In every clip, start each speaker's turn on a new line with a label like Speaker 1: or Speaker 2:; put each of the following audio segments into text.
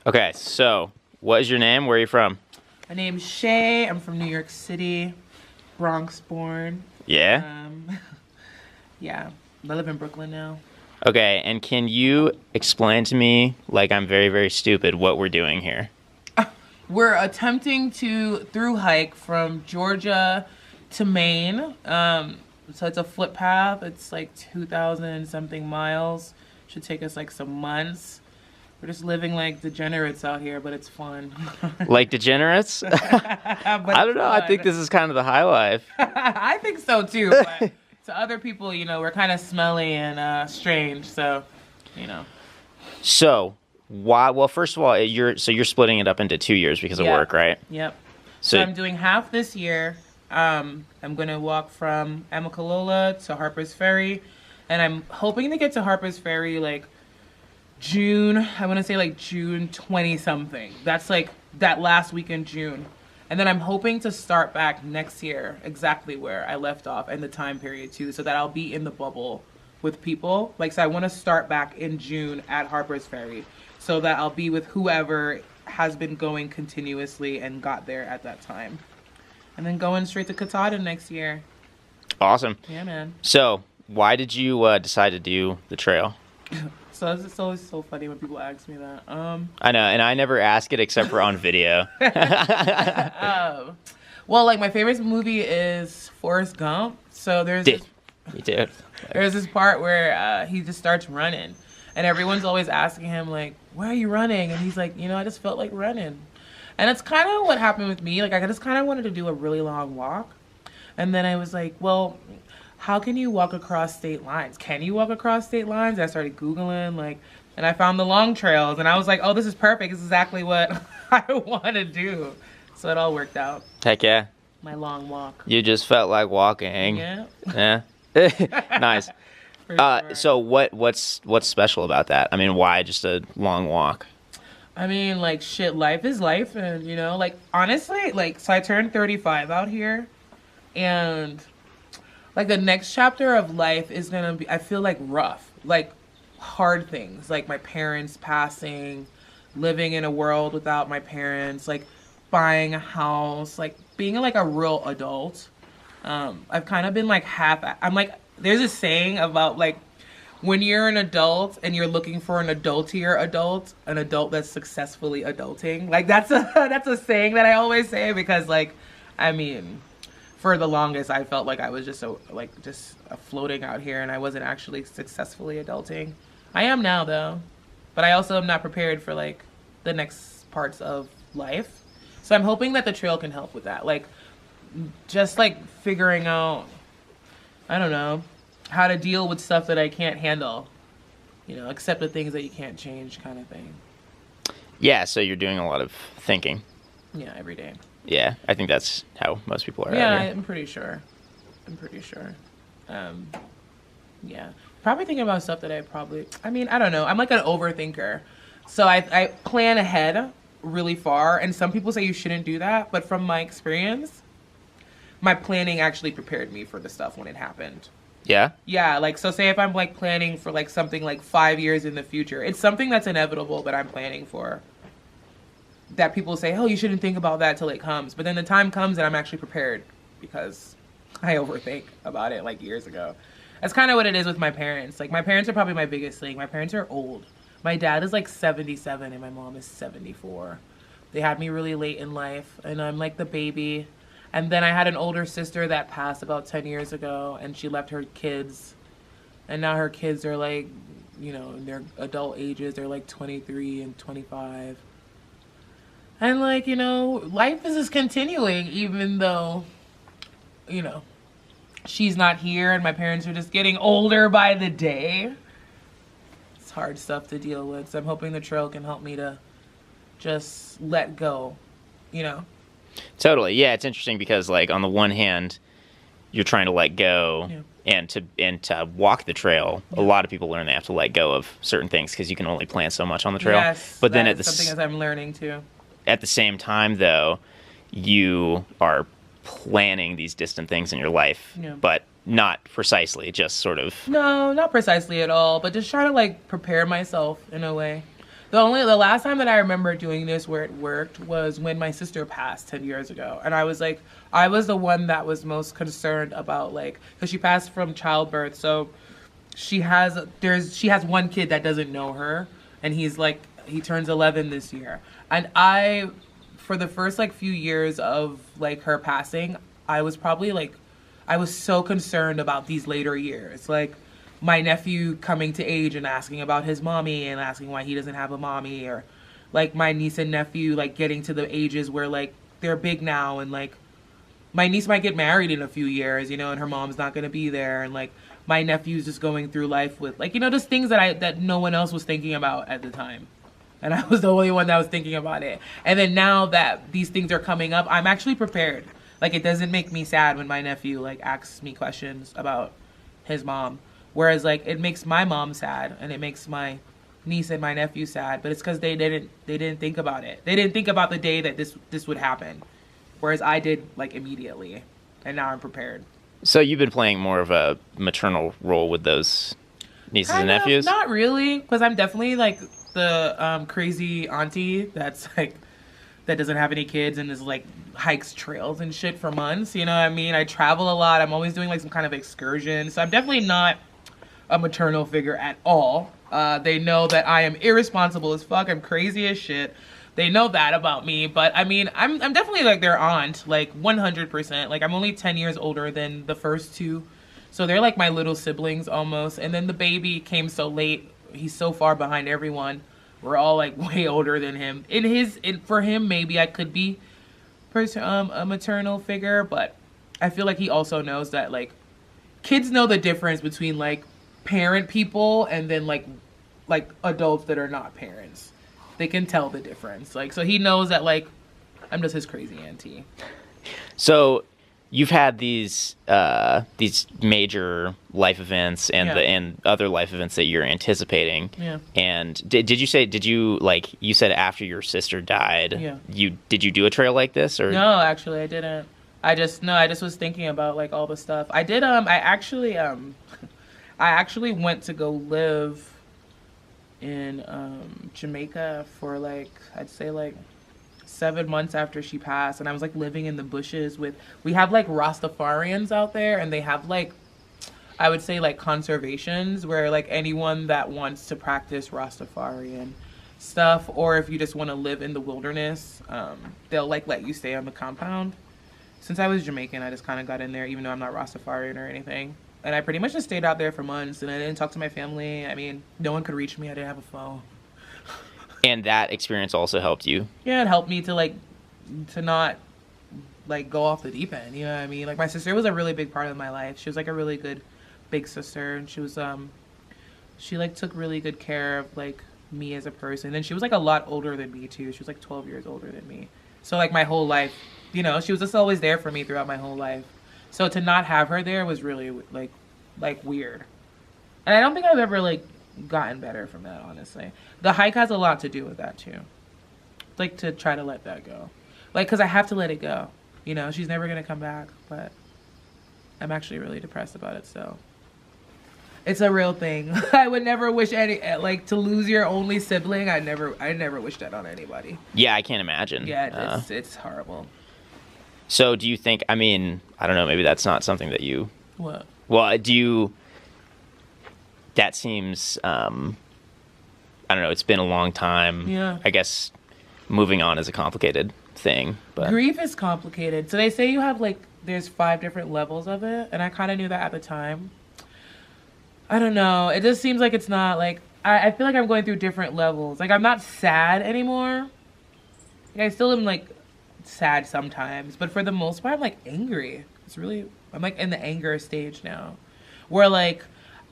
Speaker 1: Okay, so what is your name? Where are you from?
Speaker 2: My name's Shay. I'm from New York City, Bronx born.
Speaker 1: Yeah?
Speaker 2: Yeah, I live in Brooklyn now.
Speaker 1: Okay, and can you explain to me, like I'm very, very stupid, what we're doing here?
Speaker 2: We're attempting to through hike from Georgia to Maine. So it's a foot path. It's like 2,000 something miles. Should take us like some months. We're just living like degenerates out here, but it's fun.
Speaker 1: Like degenerates? I don't know. I think this is kind of the high life.
Speaker 2: I think so too, but to other people, we're kind of smelly and strange, so,
Speaker 1: So, why? Well, first of all, you're splitting it up into 2 years because of work, right?
Speaker 2: Yep.
Speaker 1: So
Speaker 2: So I'm doing half this year. I'm going to walk from Amicalola to Harper's Ferry, and I'm hoping to get to Harper's Ferry like June. I want to say like June 20 something. That's like that last week in June. And then I'm hoping to start back next year exactly where I left off and the time period too, so that I'll be in the bubble with people. Like, so I want to start back in June at Harper's Ferry so that I'll be with whoever has been going continuously and got there at that time. And then going straight to Katahdin next year.
Speaker 1: awesome.
Speaker 2: Yeah, man.
Speaker 1: So, why did you decide to do the trail?
Speaker 2: So it's always so funny when people ask me that.
Speaker 1: I know, and I never ask it except for on video.
Speaker 2: Well, like my favorite movie is Forrest Gump. So there's
Speaker 1: Me too.
Speaker 2: there's this part where he just starts running, and everyone's always asking him like, "Where are you running?" And he's like, I just felt like running. And it's kind of what happened with me. Like I just kind of wanted to do a really long walk, and then I was like, well, how can you walk across state lines? Can you walk across state lines? I started Googling, and I found the long trails, and I was like, oh, this is perfect. This is exactly what I want to do. So it all worked out.
Speaker 1: Heck yeah.
Speaker 2: My long walk.
Speaker 1: You just felt like walking.
Speaker 2: Yeah.
Speaker 1: Yeah. Nice.
Speaker 2: For sure.
Speaker 1: So what's special about that? I mean, why just a long walk?
Speaker 2: I mean, like, shit, life is life. And, like, honestly, like, so I turned 35 out here. And, like, the next chapter of life is going to be, I feel like, rough. Like, hard things. Like, my parents passing, living in a world without my parents, like, buying a house, like, being, like, a real adult. I've kind of been, like, I'm, like, there's a saying about, like, when you're an adult and you're looking for an adultier adult, an adult that's successfully adulting, like that's a saying that I always say because, like, I mean, for the longest I felt like I was just floating out here and I wasn't actually successfully adulting. I am now though, but I also am not prepared for like the next parts of life. So I'm hoping that the trail can help with that, like just like figuring out, I don't know, how to deal with stuff that I can't handle, except the things that you can't change kind of thing.
Speaker 1: Yeah, so you're doing a lot of thinking.
Speaker 2: Yeah, every day.
Speaker 1: Yeah, I think that's how most people are
Speaker 2: Yeah,
Speaker 1: out here.
Speaker 2: I'm pretty sure. Yeah. Probably thinking about stuff that I don't know. I'm like an overthinker. So I plan ahead really far, and some people say you shouldn't do that, but from my experience, my planning actually prepared me for the stuff when it happened.
Speaker 1: Yeah?
Speaker 2: Yeah, like, so say if I'm, like, planning for, like, something, like, 5 years in the future, it's something that's inevitable that I'm planning for, that people say, oh, you shouldn't think about that till it comes. But then the time comes and I'm actually prepared because I overthink about it, like, years ago. That's kind of what it is with my parents. Like, my parents are probably my biggest thing. My parents are old. My dad is, like, 77 and my mom is 74. They had me really late in life, and I'm, like, the baby. And then I had an older sister that passed about 10 years ago, and she left her kids. And now her kids are like, in their adult ages. They're like 23 and 25. And like, life is just continuing, even though, she's not here and my parents are just getting older by the day. It's hard stuff to deal with. So I'm hoping the trail can help me to just let go,
Speaker 1: Totally. Yeah, it's interesting because, like, on the one hand, you're trying to let go, and to walk the trail, a lot of people learn they have to let go of certain things because you can only plan so much on the trail.
Speaker 2: Yes,
Speaker 1: but then
Speaker 2: something as I'm learning too.
Speaker 1: At the same time, though, you are planning these distant things in your life, but not precisely, just sort of.
Speaker 2: No, not precisely at all, but just trying to like prepare myself in a way. The last time that I remember doing this where it worked was when my sister passed 10 years ago. And I was the one that was most concerned about, like, because she passed from childbirth. So she has one kid that doesn't know her. And he turns 11 this year. And for the first, like, few years of, like, her passing, I was so concerned about these later years. Like, my nephew coming to age and asking about his mommy and asking why he doesn't have a mommy, or like my niece and nephew like getting to the ages where like they're big now, and like my niece might get married in a few years, you know, and her mom's not going to be there, and like my nephew's just going through life with like, you know, just things that no one else was thinking about at the time, and I was the only one that was thinking about it. And then now that these things are coming up, I'm actually prepared. Like, it doesn't make me sad when my nephew like asks me questions about his mom. Whereas, like, it makes my mom sad, and it makes my niece and my nephew sad, but it's because they didn't think about it. They didn't think about the day that this would happen, whereas I did, like, immediately, and now I'm prepared.
Speaker 1: So you've been playing more of a maternal role with those nieces and nephews?
Speaker 2: Not really, because I'm definitely, like, the crazy auntie that's, like, that doesn't have any kids and is, like, hikes trails and shit for months, you know what I mean? I travel a lot. I'm always doing, like, some kind of excursion, so I'm definitely not a maternal figure at all. They know that I am irresponsible as fuck. I'm crazy as shit. They know that about me. But I mean, I'm definitely like their aunt, like 100%. Like, I'm only 10 years older than the first two, so they're like my little siblings almost. And then the baby came so late. He's so far behind everyone. We're all like way older than him. For him, maybe I could be a maternal figure, but I feel like he also knows that like kids know the difference between like parent people and then like adults that are not parents. They can tell the difference. Like, so he knows that like I'm just his crazy auntie.
Speaker 1: So you've had these major life events and other life events that you're anticipating. Yeah. And did you like, you said after your sister died, did you do a trail like this, or?
Speaker 2: No, actually I didn't. I just was thinking about like all the stuff. I did I actually went to go live in Jamaica for like, I'd say like 7 months after she passed, and I was like living in the bushes we have like Rastafarians out there, and they have like, I would say like conservations where like anyone that wants to practice Rastafarian stuff, or if you just want to live in the wilderness, they'll like let you stay on the compound. Since I was Jamaican, I just kind of got in there, even though I'm not Rastafarian or anything. And I pretty much just stayed out there for months, and I didn't talk to my family. I mean, no one could reach me. I didn't have a phone.
Speaker 1: And that experience also helped you?
Speaker 2: Yeah, it helped me to not like go off the deep end. You know what I mean? Like, my sister was a really big part of my life. She was like a really good big sister, and she was she like took really good care of like me as a person. And she was like a lot older than me too. She was like 12 years older than me. So like my whole life, you know, she was just always there for me throughout my whole life. So to not have her there was really like weird. And I don't think I've ever like gotten better from that, honestly. The hike has a lot to do with that too. Like, to try to let that go. Like, because I have to let it go. You know, she's never going to come back, but I'm actually really depressed about it, so. It's a real thing. I would never wish to lose your only sibling. I never wish that on anybody.
Speaker 1: Yeah, I can't imagine.
Speaker 2: Yeah, it's horrible.
Speaker 1: So do you think, I mean, I don't know, maybe that's not something that you...
Speaker 2: What?
Speaker 1: Well, that seems, I don't know, it's been a long time.
Speaker 2: Yeah.
Speaker 1: I guess moving on is a complicated thing. But
Speaker 2: grief is complicated. So they say you have there's 5 different levels of it, and I kind of knew that at the time. I don't know. It just seems like it's not I feel like I'm going through different levels. Like, I'm not sad anymore. Like, I still am sad sometimes, but for the most part, I'm angry. I'm in the anger stage now, where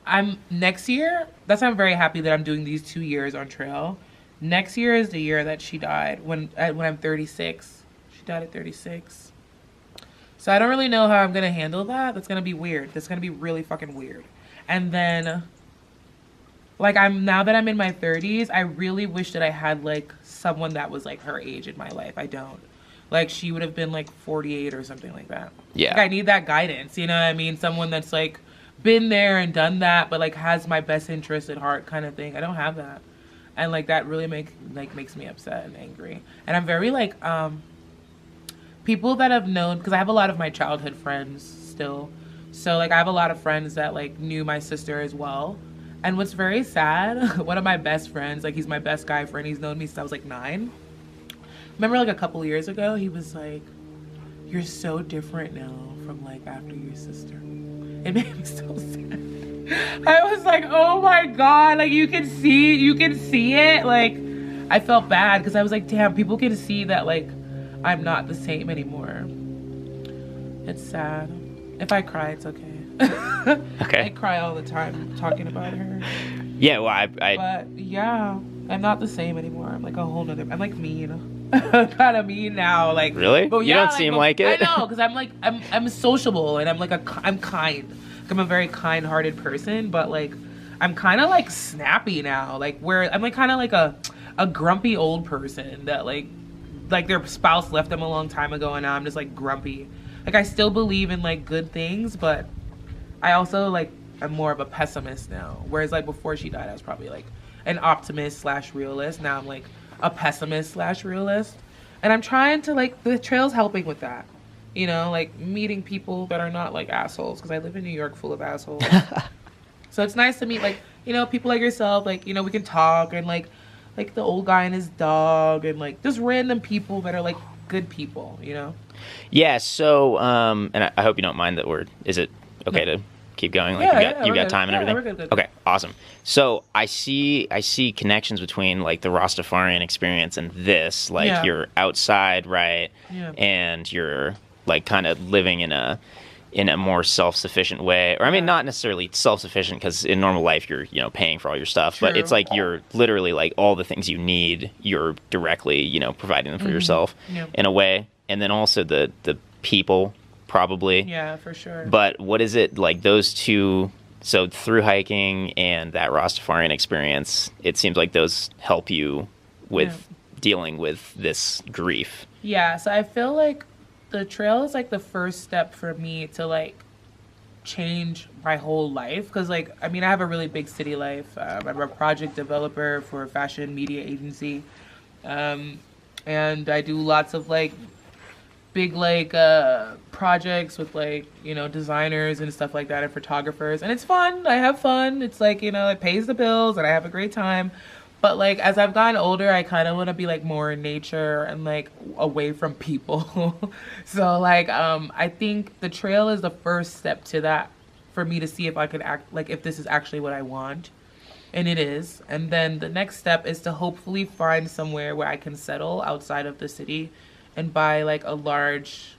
Speaker 2: I'm next year. That's why I'm very happy that I'm doing these 2 years on trail. Next year is the year that she died when I'm 36. She died at 36. So I don't really know how I'm gonna handle that. That's gonna be weird. That's gonna be really fucking weird. And then, now that I'm in my 30s, I really wish that I had someone that was her age in my life. I don't. She would have been 48 or something like that.
Speaker 1: Yeah.
Speaker 2: I need that guidance. You know what I mean? Someone that's been there and done that, but has my best interest at heart kind of thing. I don't have that. And like that really makes me upset and angry. And I'm very like people that have known, because I have a lot of my childhood friends still. So like I have a lot of friends that like knew my sister as well. And what's very sad, one of my best friends, like he's my best guy friend, he's known me since I was like 9. Remember like a couple years ago, he was like, "You're so different now from like after your sister." It made me so sad. I was like, oh my God, like you can see it. Like I felt bad because I was like, damn, people can see that like I'm not the same anymore. It's sad. If I cry, it's okay.
Speaker 1: Okay.
Speaker 2: I cry all the time talking about her.
Speaker 1: Yeah, well,
Speaker 2: But yeah, I'm not the same anymore. I'm like a whole nother. I'm like mean. Kind of mean now. Like
Speaker 1: really?
Speaker 2: But
Speaker 1: you
Speaker 2: yeah,
Speaker 1: don't seem like it.
Speaker 2: I know, because I'm sociable and I'm kind. I'm a very kind-hearted person, but like I'm kind of like snappy now. Like where I'm like kind of like a grumpy old person that like their spouse left them a long time ago, and now I'm just like grumpy. Like I still believe in like good things, but I also like I'm more of a pessimist now. Whereas like before she died, I was probably like an optimist / realist. Now I'm like a pessimist / realist, and I'm trying to like the trail's helping with that. You know, like meeting people that are not like assholes, because I live in New York full of assholes. So it's nice to meet like, you know, people like yourself, like, you know, we can talk, and like the old guy and his dog, and like just random people that are like good people, you know?
Speaker 1: Yeah, so and I hope you don't mind that word. Is it okay to keep going? Like you got time and everything?
Speaker 2: We're good.
Speaker 1: Okay, awesome. So I see connections between like the Rastafarian experience and this. Like you're outside, right?
Speaker 2: Yeah.
Speaker 1: And you're like kind of living in a more self-sufficient way, or I mean not necessarily self-sufficient, because in normal life you're, you know, paying for all your stuff. True. But it's like you're literally like all the things you need, you're directly, you know, providing them for yourself in a way. And then also the people, probably. Yeah,
Speaker 2: for sure.
Speaker 1: But what is it like those two? So through hiking and that Rastafarian experience, it seems like those help you with dealing with this grief.
Speaker 2: Yeah, so I feel like the trail is like the first step for me to like change my whole life, because like I mean I have a really big city life. I'm a project developer for a fashion media agency, and I do lots of like big like projects with like, you know, designers and stuff like that, and photographers, and it's fun. I have fun. It's like, you know, it pays the bills and I have a great time. But like as I've gotten older, I kind of want to be like more in nature and like away from people. So like I think the trail is the first step to that, for me to see if I could act like if this is actually what I want. And it is. And then the next step is to hopefully find somewhere where I can settle outside of the city and buy like a large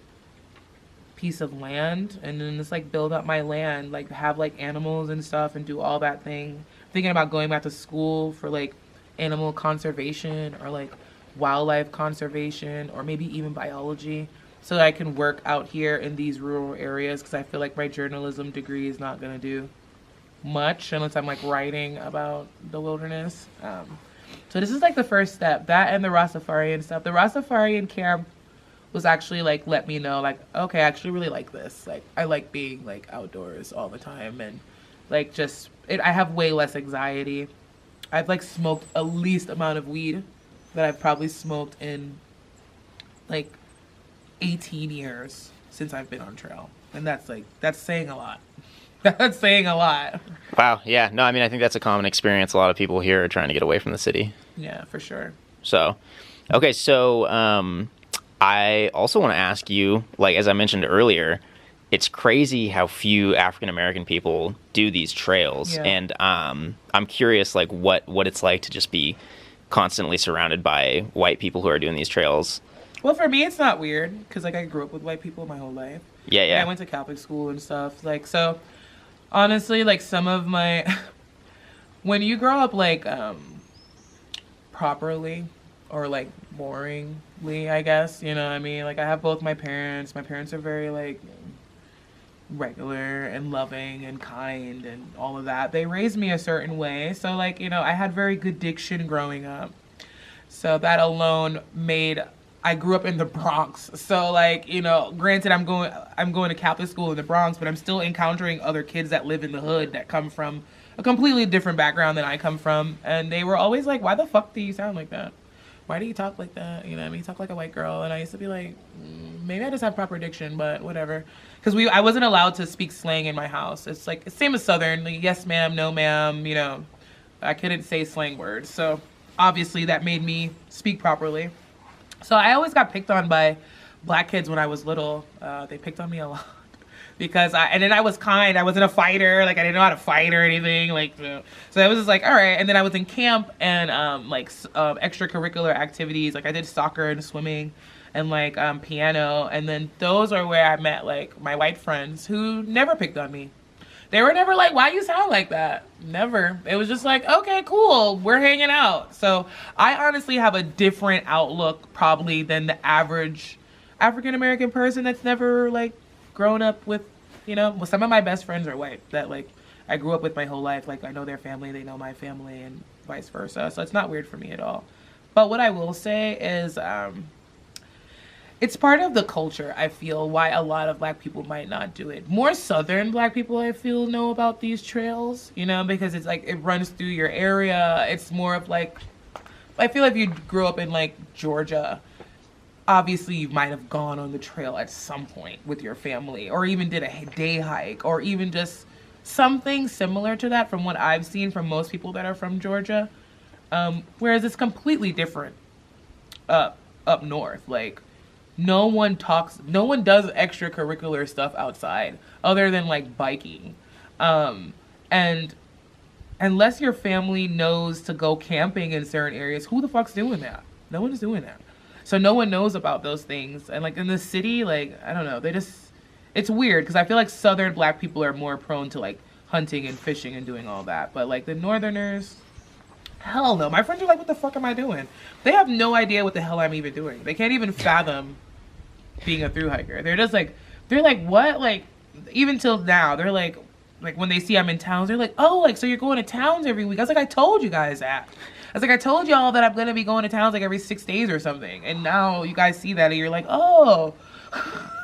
Speaker 2: piece of land, and then just like build up my land, like have like animals and stuff and do all that thing. Thinking about going back to school for like animal conservation or like wildlife conservation, or maybe even biology, so that I can work out here in these rural areas, because I feel like my journalism degree is not going to do much unless I'm like writing about the wilderness. So this is like the first step, that and the Rastafarian stuff. The Rastafarian camp was actually like let me know like, okay, I actually really like this. Like I like being like outdoors all the time, and like just I have way less anxiety. I've like smoked a least amount of weed that I've probably smoked in like 18 years since I've been on trail. And that's saying a lot. That's saying a lot.
Speaker 1: Wow. Yeah. No, I mean, I think that's a common experience. A lot of people here are trying to get away from the city.
Speaker 2: Yeah, for sure.
Speaker 1: So, okay. So, I also want to ask you, like, as I mentioned earlier, it's crazy how few African American people do these trails. Yeah. And I'm curious, like, what it's like to just be constantly surrounded by white people who are doing these trails.
Speaker 2: Well, for me, it's not weird, because, like, I grew up with white people my whole life.
Speaker 1: Yeah, yeah.
Speaker 2: And I went to Catholic school and stuff. Like, so, honestly, like, some of my... when you grow up, like, properly, or, like, boringly, I guess, you know what I mean? Like, I have both my parents. My parents are very, like... regular and loving and kind and all of that. They raised me a certain way, so like, you know, I had very good diction growing up, so that alone made... I grew up in the Bronx, so like, you know, granted I'm going to Catholic school in the Bronx, but I'm still encountering other kids that live in the hood that come from a completely different background than I come from, and they were always like, "Why the fuck do you sound like that? Why do you talk like that? You know, what I mean, you talk like a white girl." And I used to be like, maybe I just have proper diction, but whatever. Because I wasn't allowed to speak slang in my house. It's like it's same as Southern, like, yes ma'am, no ma'am. You know, I couldn't say slang words, so obviously that made me speak properly. So I always got picked on by black kids when I was little. They picked on me a lot. Because and then I was kind. I wasn't a fighter. Like, I didn't know how to fight or anything. Like, so I was just like, all right. And then I was in camp and extracurricular activities. Like, I did soccer and swimming and like piano. And then those are where I met like my white friends who never picked on me. They were never like, why you sound like that? Never. It was just like, okay, cool. We're hanging out. So I honestly have a different outlook probably than the average African-American person that's never like grown up with, you know, well, some of my best friends are white that like I grew up with my whole life. Like, I know their family, they know my family, and vice versa. So it's not weird for me at all. But what I will say is it's part of the culture, I feel, why a lot of black people might not do it. More Southern black people, I feel, know about these trails, you know, because it's like it runs through your area. It's more of like, I feel like if you grew up in like Georgia, obviously you might have gone on the trail at some point with your family, or even did a day hike, or even just something similar to that from what I've seen from most people that are from Georgia. Whereas it's completely different up north. Like, no one does extracurricular stuff outside other than like biking. And unless your family knows to go camping in certain areas, who the fuck's doing that? No one is doing that. So no one knows about those things. And like in the city, like, I don't know, it's weird because I feel like Southern black people are more prone to like hunting and fishing and doing all that. But like the Northerners, hell no. My friends are like, what the fuck am I doing? They have no idea what the hell I'm even doing. They can't even fathom being a through hiker. They're just like, what? Like, even till now, they're like when they see I'm in towns, they're like, oh, like, so you're going to towns every week. I was like, I told you guys that. I was like, I told y'all that I'm going to be going to towns like every 6 days or something. And now you guys see that and you're like, oh.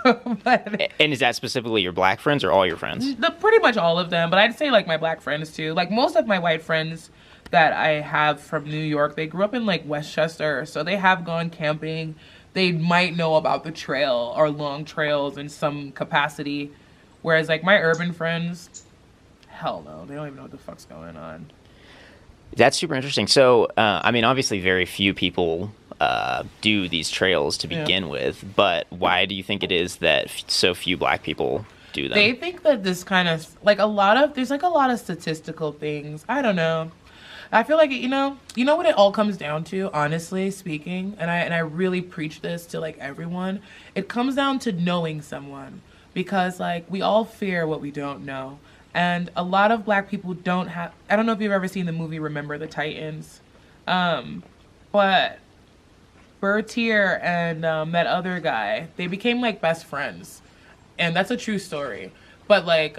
Speaker 1: And is that specifically your black friends or all your friends?
Speaker 2: Pretty much all of them. But I'd say like my black friends too. Like most of my white friends that I have from New York, they grew up in like Westchester. So they have gone camping. They might know about the trail or long trails in some capacity. Whereas like my urban friends, hell no. They don't even know what the fuck's going on.
Speaker 1: That's super interesting. So, I mean, obviously very few people do these trails to begin with, but why do you think it is that so few black people do them?
Speaker 2: They think that this kind of, like there's like a lot of statistical things. I don't know. I feel like, you know what it all comes down to, honestly speaking, and I really preach this to like everyone. It comes down to knowing someone, because like we all fear what we don't know. And a lot of black people don't have, I don't know if you've ever seen the movie Remember the Titans, but Bertier and that other guy, they became like best friends. And that's a true story. But like,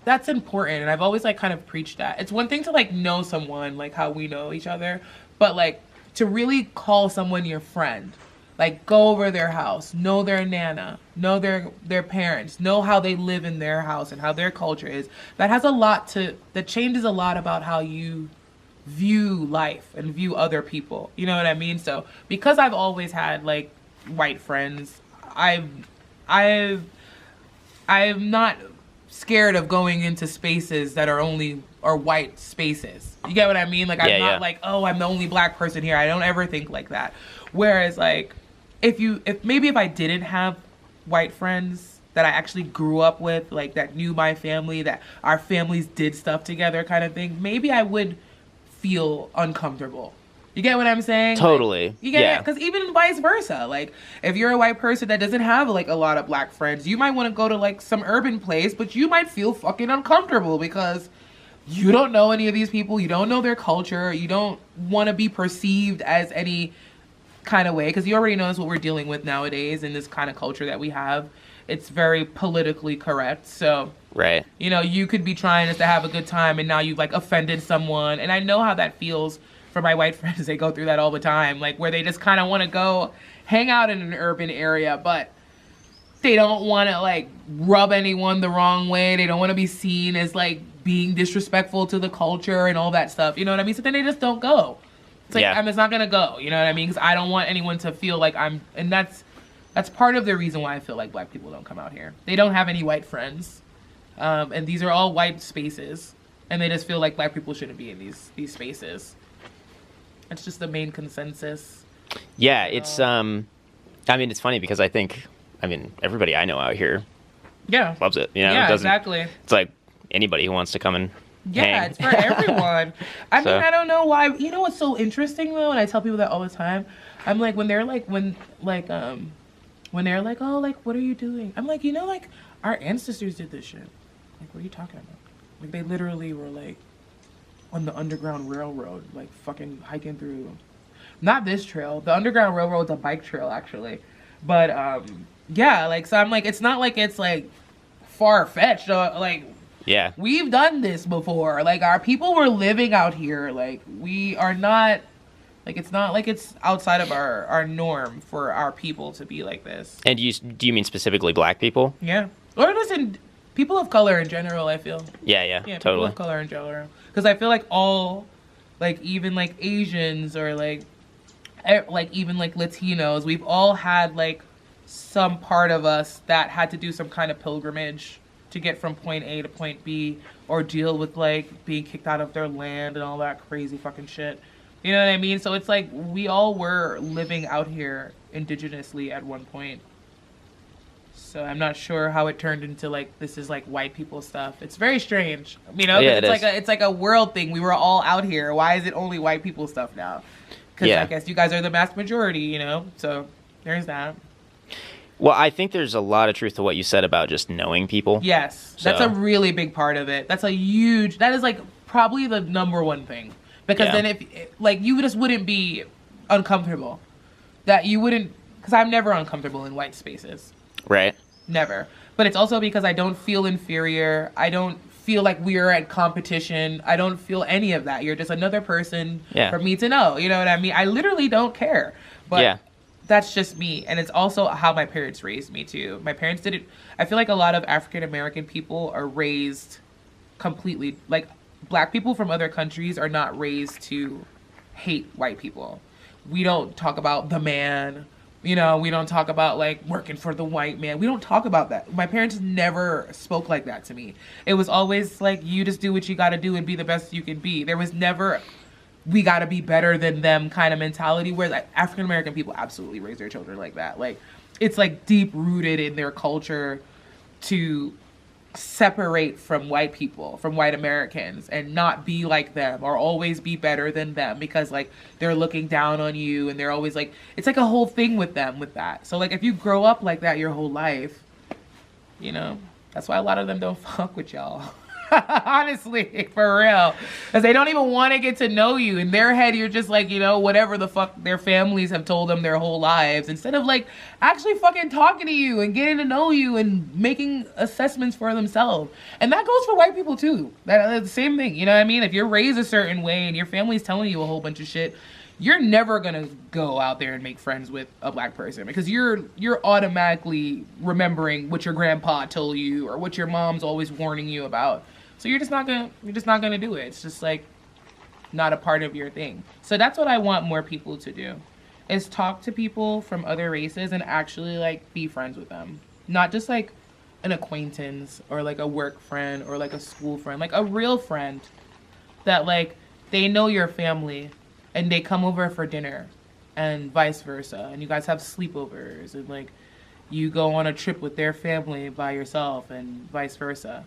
Speaker 2: that's important. And I've always like kind of preached that. It's one thing to like know someone, like how we know each other, but like to really call someone your friend. Like, go over their house, know their nana, know their parents, know how they live in their house and how their culture is. That changes a lot about how you view life and view other people. You know what I mean? So, because I've always had, like, white friends, I'm not scared of going into spaces that are white spaces. You get what I mean? Like, I'm not like, oh, I'm the only black person here. I don't ever think like that. Whereas, like, if I didn't have white friends that I actually grew up with, like that knew my family, that our families did stuff together kind of thing, maybe I would feel uncomfortable. You get what I'm saying?
Speaker 1: Totally.
Speaker 2: Like, you get it? Because even vice versa, like if you're a white person that doesn't have like a lot of black friends, you might want to go to like some urban place, but you might feel fucking uncomfortable because you don't know any of these people, you don't know their culture, you don't want to be perceived as any kind of way, because you already know that's what we're dealing with nowadays in this kind of culture that we have. It's very politically correct. So,
Speaker 1: right,
Speaker 2: you could be trying just to have a good time and now you've like offended someone. And I know how that feels for my white friends. They go through that all the time, like where they just kind of want to go hang out in an urban area, but they don't want to like rub anyone the wrong way. They don't want to be seen as like being disrespectful to the culture and all that stuff. You know what I mean? So then they just don't go. It's like, I'm just not going to go. You know what I mean? Because I don't want anyone to feel like and that's part of the reason why I feel like black people don't come out here. They don't have any white friends. And these are all white spaces. And they just feel like black people shouldn't be in these spaces. It's just the main consensus.
Speaker 1: Yeah, it's, I mean, it's funny because I think, everybody I know out here loves it. You know,
Speaker 2: yeah, exactly.
Speaker 1: It's like anybody who wants to come and
Speaker 2: yeah,
Speaker 1: hang.
Speaker 2: it's for everyone. I mean, I don't know why. You know what's so interesting though, and I tell people that all the time. I'm like, when they're like, oh, like, what are you doing? I'm like, you know, like, our ancestors did this shit. Like, what are you talking about? Like, they literally were like on the Underground Railroad, like fucking hiking through. Not this trail. The Underground Railroad's a bike trail, actually. But yeah, like, so I'm like, it's not like it's like far fetched. Like,
Speaker 1: yeah,
Speaker 2: we've done this before. Like, our people were living out here. Like, we are not, like, it's not like it's outside of our norm for our people to be like this.
Speaker 1: And do you mean specifically black people?
Speaker 2: Yeah. Or just people of color in general, I feel.
Speaker 1: Yeah,
Speaker 2: totally.
Speaker 1: Totally.
Speaker 2: People of color in general. Because I feel like all, like, even, like, Asians or, like, even, like, Latinos, we've all had, like, some part of us that had to do some kind of pilgrimage to get from point A to point B, or deal with, like, being kicked out of their land and all that crazy fucking shit. You know what I mean? So it's like, we all were living out here indigenously at one point. So I'm not sure how it turned into, like, this is, like, white people stuff. It's very strange. You know,
Speaker 1: yeah,
Speaker 2: it's like a world thing. We were all out here. Why is it only white people stuff now? Because I guess you guys are the mass majority, you know? So there's that.
Speaker 1: Well, I think there's a lot of truth to what you said about just knowing people.
Speaker 2: Yes. So. That's a really big part of it. That is, like, probably the number one thing. Because then if, like, you just wouldn't be uncomfortable. Because I'm never uncomfortable in white spaces.
Speaker 1: Right.
Speaker 2: Never. But it's also because I don't feel inferior. I don't feel like we're at competition. I don't feel any of that. You're just another person for me to know. You know what I mean? I literally don't care. But that's just me. And it's also how my parents raised me too. My parents didn't. I feel like a lot of African American people are raised completely, like, black people from other countries are not raised to hate white people. We don't talk about the man. You know, we don't talk about, like, working for the white man. We don't talk about that. My parents never spoke like that to me. It was always like, you just do what you got to do and be the best you can be. There was never, we got to be better than them kind of mentality, where, like, African American people absolutely raise their children like that. Like, it's, like, deep rooted in their culture to separate from white people, from white Americans, and not be like them or always be better than them, because, like, they're looking down on you and they're always, like, it's like a whole thing with them with that. So, like, if you grow up like that your whole life, you know, that's why a lot of them don't fuck with y'all. Honestly, for real. Because they don't even want to get to know you. In their head, you're just like, you know, whatever the fuck their families have told them their whole lives, instead of, like, actually fucking talking to you and getting to know you and making assessments for themselves. And that goes for white people too. That's the same thing. You know what I mean? If you're raised a certain way and your family's telling you a whole bunch of shit, you're never gonna go out there and make friends with a black person, because you're automatically remembering what your grandpa told you or what your mom's always warning you about. So you're just not gonna do it. It's just, like, not a part of your thing. So that's what I want more people to do, is talk to people from other races and actually, like, be friends with them. Not just, like, an acquaintance or, like, a work friend or, like, a school friend. Like, a real friend that, like, they know your family and they come over for dinner, and vice versa. And you guys have sleepovers, and, like, you go on a trip with their family by yourself and vice versa.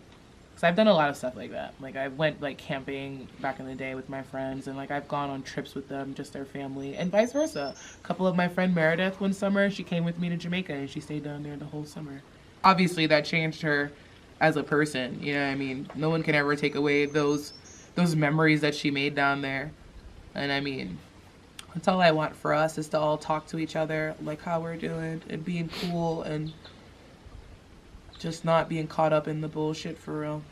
Speaker 2: So I've done a lot of stuff like that. Like, I went, like, camping back in the day with my friends, and, like, I've gone on trips with them, just their family, and vice versa. A couple of my friend Meredith, one summer, she came with me to Jamaica, and she stayed down there the whole summer. Obviously, that changed her as a person, you know what I mean? No one can ever take away those memories that she made down there. And I mean, that's all I want for us, is to all talk to each other, like how we're doing, and being cool, and just not being caught up in the bullshit for real.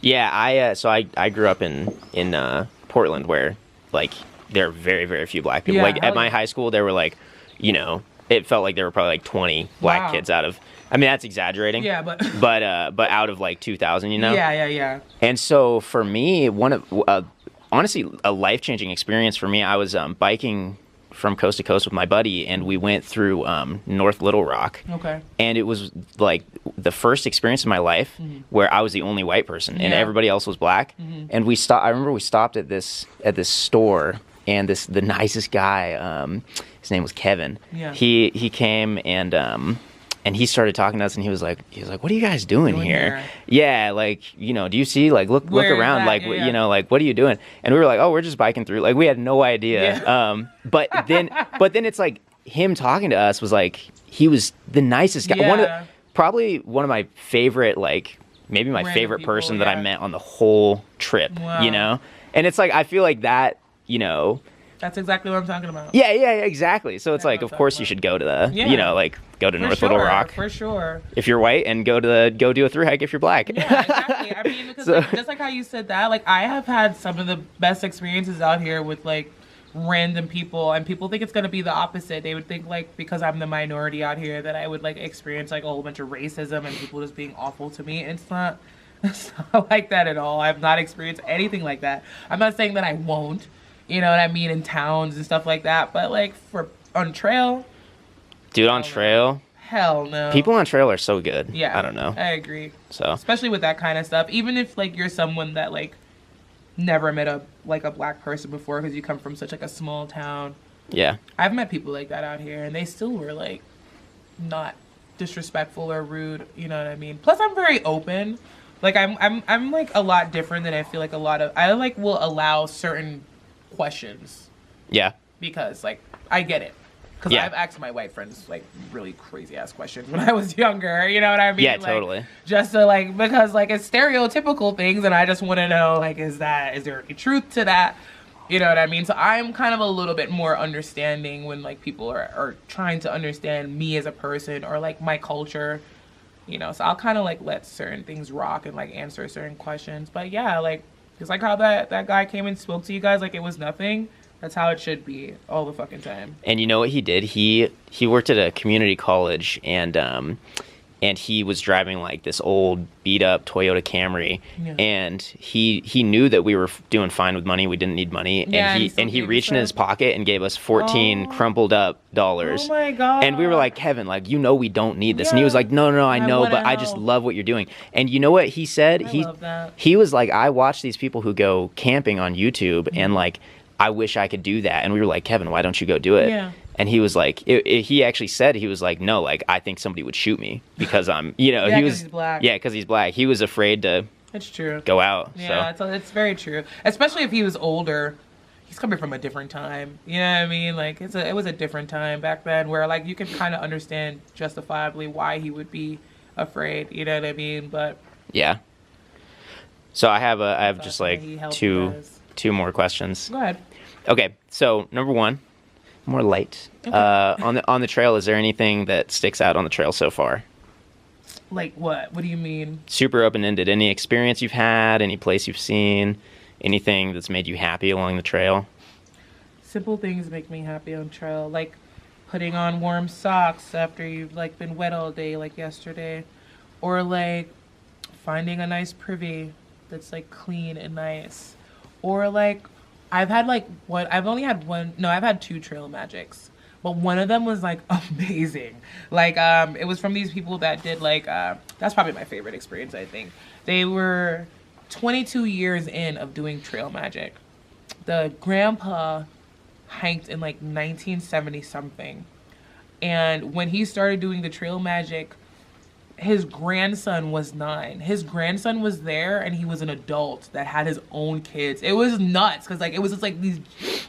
Speaker 1: Yeah, I grew up in Portland, where, like, there are very, very few black people. Like, at my high school, there were, like, you know, it felt like there were probably, like, 20 black kids out of I mean, that's exaggerating.
Speaker 2: Yeah, but
Speaker 1: but out of like 2,000, you know.
Speaker 2: Yeah.
Speaker 1: And so for me, honestly, a life-changing experience for me. I was biking from coast to coast with my buddy, and we went through North Little Rock.
Speaker 2: Okay.
Speaker 1: And it was like the first experience in my life where I was the only white person and everybody else was black. And I remember we stopped at this store, and the nicest guy, his name was Kevin.
Speaker 2: Yeah.
Speaker 1: He came and he started talking to us, and he was like, "What are you guys doing here?" Yeah, like, do you see, like, look around, like, like, what are you doing? And we were like, "Oh, we're just biking through." Like, we had no idea.
Speaker 2: Yeah.
Speaker 1: But then it's like him talking to us was like, he was the nicest guy.
Speaker 2: Yeah.
Speaker 1: Probably one of my favorite, like, maybe my favorite person that I met on the whole trip.
Speaker 2: Wow.
Speaker 1: And it's like, I feel like that,
Speaker 2: That's exactly what I'm talking about.
Speaker 1: Yeah, exactly. So it's like, of course you should go to go to North Little Rock.
Speaker 2: For sure.
Speaker 1: If you're white, and go do a thru hike if you're black.
Speaker 2: Yeah, exactly. I mean, because just like how you said that, like, I have had some of the best experiences out here with, like, random people, and people think it's going to be the opposite. They would think, like, because I'm the minority out here, that I would, like, experience, like, a whole bunch of racism and people just being awful to me. It's not like that at all. I've not experienced anything like that. I'm not saying that I won't. You know what I mean? In towns and stuff like that. But, like, on trail.
Speaker 1: Dude, on trail?
Speaker 2: Hell no.
Speaker 1: People on trail are so good.
Speaker 2: Yeah.
Speaker 1: I don't know.
Speaker 2: I agree.
Speaker 1: So.
Speaker 2: Especially with that kind of stuff. Even if, like, you're someone that, like, never met a black person before because you come from such, like, a small town.
Speaker 1: Yeah.
Speaker 2: I've met people like that out here, and they still were, like, not disrespectful or rude. You know what I mean? Plus, I'm very open. Like, I'm like, a lot different than I feel like I, like, will allow certain questions.
Speaker 1: Yeah.
Speaker 2: Because, like, I get it. Because I've asked my white friends, like, really crazy-ass questions when I was younger. You know what I mean?
Speaker 1: Yeah,
Speaker 2: like,
Speaker 1: totally.
Speaker 2: Just to, like, because, like, it's stereotypical things, and I just want to know, like, is there any truth to that? You know what I mean? So I'm kind of a little bit more understanding when, like, people are trying to understand me as a person or, like, my culture. You know, so I'll kind of, like, let certain things rock and, like, answer certain questions. But, yeah, like, just like how that guy came and spoke to you guys like it was nothing. That's how it should be all the fucking time. And
Speaker 1: you know what he did? He worked at a community college, and he was driving like this old beat up Toyota Camry, and he knew that we were doing fine with money. We didn't need money, and he reached in his pocket and gave us 14 crumpled up dollars.
Speaker 2: Oh my God.
Speaker 1: And we were like, Kevin, like, we don't need this. And he was like, no, I know, but I just love what you're doing. And you know what he said? He was like, I watch these people who go camping on YouTube, and like, I wish I could do that. And we were like, Kevin, why don't you go do it?
Speaker 2: Yeah.
Speaker 1: And he was like, he actually said, he was like, no, like, I think somebody would shoot me because I'm, he was,
Speaker 2: because he's black.
Speaker 1: Yeah, because he's black. He was afraid to
Speaker 2: It's true.
Speaker 1: go out.
Speaker 2: Yeah,
Speaker 1: so.
Speaker 2: it's very true. Especially if he was older. He's coming from a different time. You know what I mean? Like, it was a different time back then where, like, you can kind of understand justifiably why he would be afraid. You know what I mean? But
Speaker 1: yeah. So I have just like two more questions.
Speaker 2: Go ahead.
Speaker 1: Okay, so number one, more light.
Speaker 2: Okay.
Speaker 1: On the trail, is there anything that sticks out on the trail so far?
Speaker 2: Like what? What do you mean?
Speaker 1: Super open-ended. Any experience you've had, any place you've seen, anything that's made you happy along the trail?
Speaker 2: Simple things make me happy on trail, like putting on warm socks after you've like been wet all day, like yesterday, or like finding a nice privy that's like clean and nice, or like I've had two trail magics, but one of them was like amazing. Like it was from these people that did like that's probably my favorite experience. I think they were 22 years in of doing trail magic. The grandpa hiked in like 1970 something, and when he started doing the trail magic, his grandson was 9. His grandson was there, and he was an adult that had his own kids. It was nuts because like it was just like these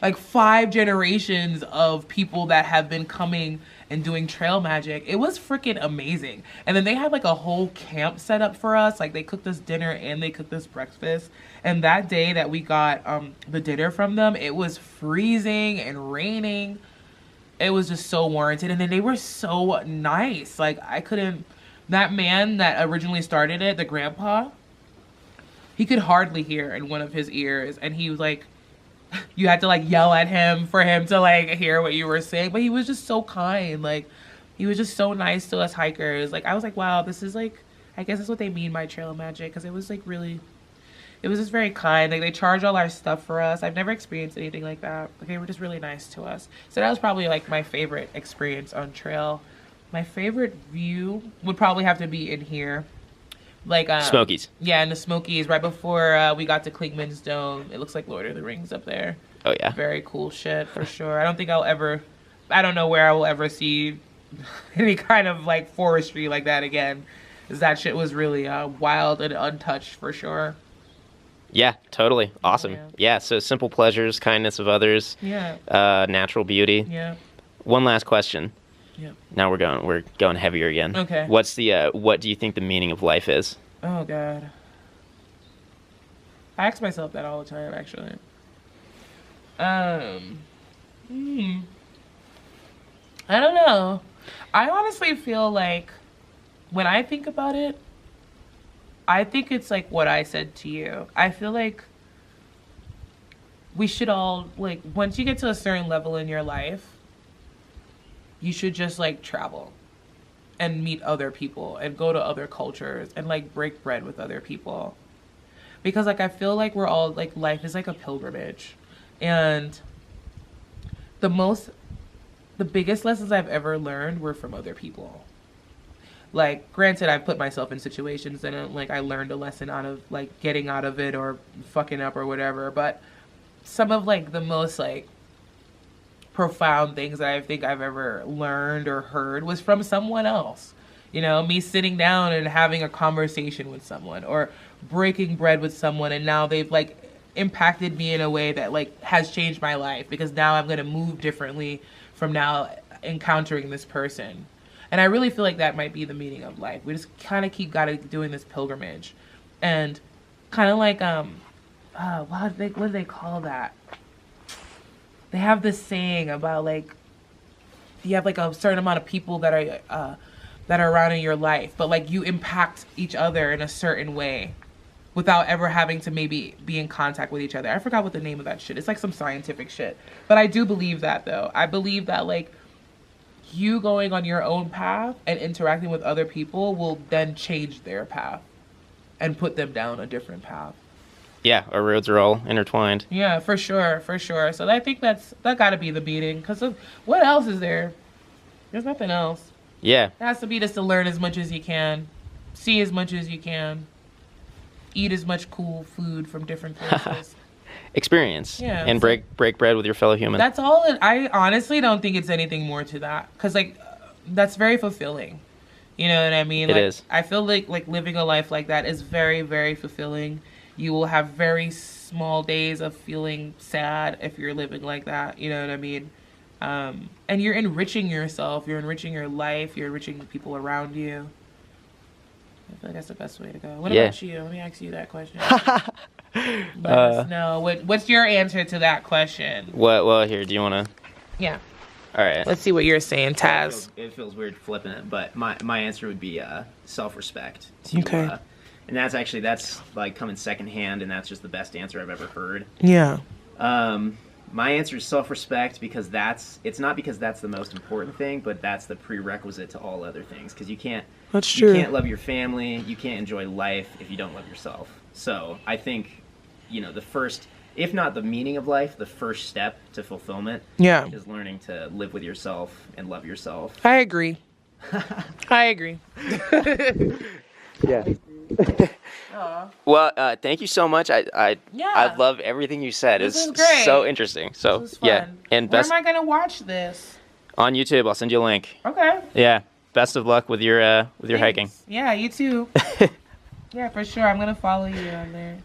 Speaker 2: like 5 generations of people that have been coming and doing trail magic. It was freaking amazing. And then they had like a whole camp set up for us. Like they cooked us dinner and they cooked us breakfast. And that day that we got the dinner from them, it was freezing and raining. It was just so warranted. And then they were so nice. Like that man that originally started it, the grandpa, he could hardly hear in one of his ears. And he was like, you had to like yell at him for him to like hear what you were saying. But he was just so kind. Like He was just so nice to us hikers. Like, I was like, wow, this is like, I guess that's what they mean by trail magic, because it was like really, it was just very kind. Like, they charged all our stuff for us. I've never experienced anything like that. Like, they were just really nice to us. So that was probably like my favorite experience on trail. My favorite view would probably have to be in here. Like
Speaker 1: Smokies.
Speaker 2: Yeah, in the Smokies, right before we got to Klingman's Dome. It looks like Lord of the Rings up there.
Speaker 1: Oh yeah.
Speaker 2: Very cool shit for sure. I don't know where I will ever see any kind of like forestry like that again. Because that shit was really wild and untouched for sure.
Speaker 1: Yeah, totally. Awesome. Yeah, so simple pleasures, kindness of others.
Speaker 2: Yeah.
Speaker 1: Natural beauty.
Speaker 2: Yeah.
Speaker 1: One last question.
Speaker 2: Yeah.
Speaker 1: Now we're going heavier again.
Speaker 2: Okay.
Speaker 1: What do you think the meaning of life is?
Speaker 2: Oh God. I ask myself that all the time, actually. I don't know. I honestly feel like when I think about it, I think it's like what I said to you. I feel like we should all, like, once you get to a certain level in your life, you should just like travel and meet other people and go to other cultures and like break bread with other people. Because like I feel like we're all like, life is like a pilgrimage. And the biggest lessons I've ever learned were from other people. Like, granted, I've put myself in situations and like I learned a lesson out of like getting out of it or fucking up or whatever. But some of like the most like profound things that I think I've ever learned or heard was from someone else. You know, me sitting down and having a conversation with someone or breaking bread with someone, and now they've like impacted me in a way that like has changed my life, because now I'm going to move differently from now encountering this person. And I really feel like that might be the meaning of life. We just kind of gotta doing this pilgrimage, and kind of like what do they call that? They have this saying about like, you have like a certain amount of people that are around in your life, but like you impact each other in a certain way without ever having to maybe be in contact with each other. I forgot what the name of that shit. It's like some scientific shit. But I do believe that though. I believe that like you going on your own path and interacting with other people will then change their path and put them down a different path.
Speaker 1: Yeah, our roads are all intertwined.
Speaker 2: Yeah, for sure, for sure. So I think that gotta be the meaning. Because what else is there? There's nothing else.
Speaker 1: Yeah.
Speaker 2: It has to be just to learn as much as you can, see as much as you can, eat as much cool food from different places.
Speaker 1: Experience.
Speaker 2: Yeah.
Speaker 1: And break bread with your fellow human.
Speaker 2: That's all. I honestly don't think it's anything more to that. Because like, that's very fulfilling. You know what I mean?
Speaker 1: It
Speaker 2: like,
Speaker 1: is.
Speaker 2: I feel like living a life like that is very, very fulfilling. You will have very small days of feeling sad if you're living like that. You know what I mean? And you're enriching yourself. You're enriching your life. You're enriching the people around you. I feel like that's the best way to go. What about you? Let me ask you that question. Let us know. What's your answer to that question?
Speaker 1: Well, here, do you want to?
Speaker 2: Yeah.
Speaker 1: All right.
Speaker 2: Let's see what you're saying, Taz.
Speaker 1: It feels weird flipping it, but my answer would be self-respect.
Speaker 2: Okay.
Speaker 1: And that's like coming secondhand, and that's just the best answer I've ever heard.
Speaker 2: Yeah.
Speaker 1: My answer is self-respect, because it's not because that's the most important thing, but that's the prerequisite to all other things. Because you can't love your family, you can't enjoy life if you don't love yourself. So I think, the first, if not the meaning of life, the first step to fulfillment is learning to live with yourself and love yourself.
Speaker 2: I agree. I agree.
Speaker 1: Yeah. Well, thank you so much. I love everything you said.
Speaker 2: This
Speaker 1: It's
Speaker 2: was great.
Speaker 1: so interesting. So
Speaker 2: This was fun.
Speaker 1: yeah, and
Speaker 2: where am I gonna watch this?
Speaker 1: On YouTube. I'll send you a link.
Speaker 2: Okay.
Speaker 1: Yeah. Best of luck with your hiking.
Speaker 2: Yeah, you too. Yeah, for sure. I'm gonna follow you on there.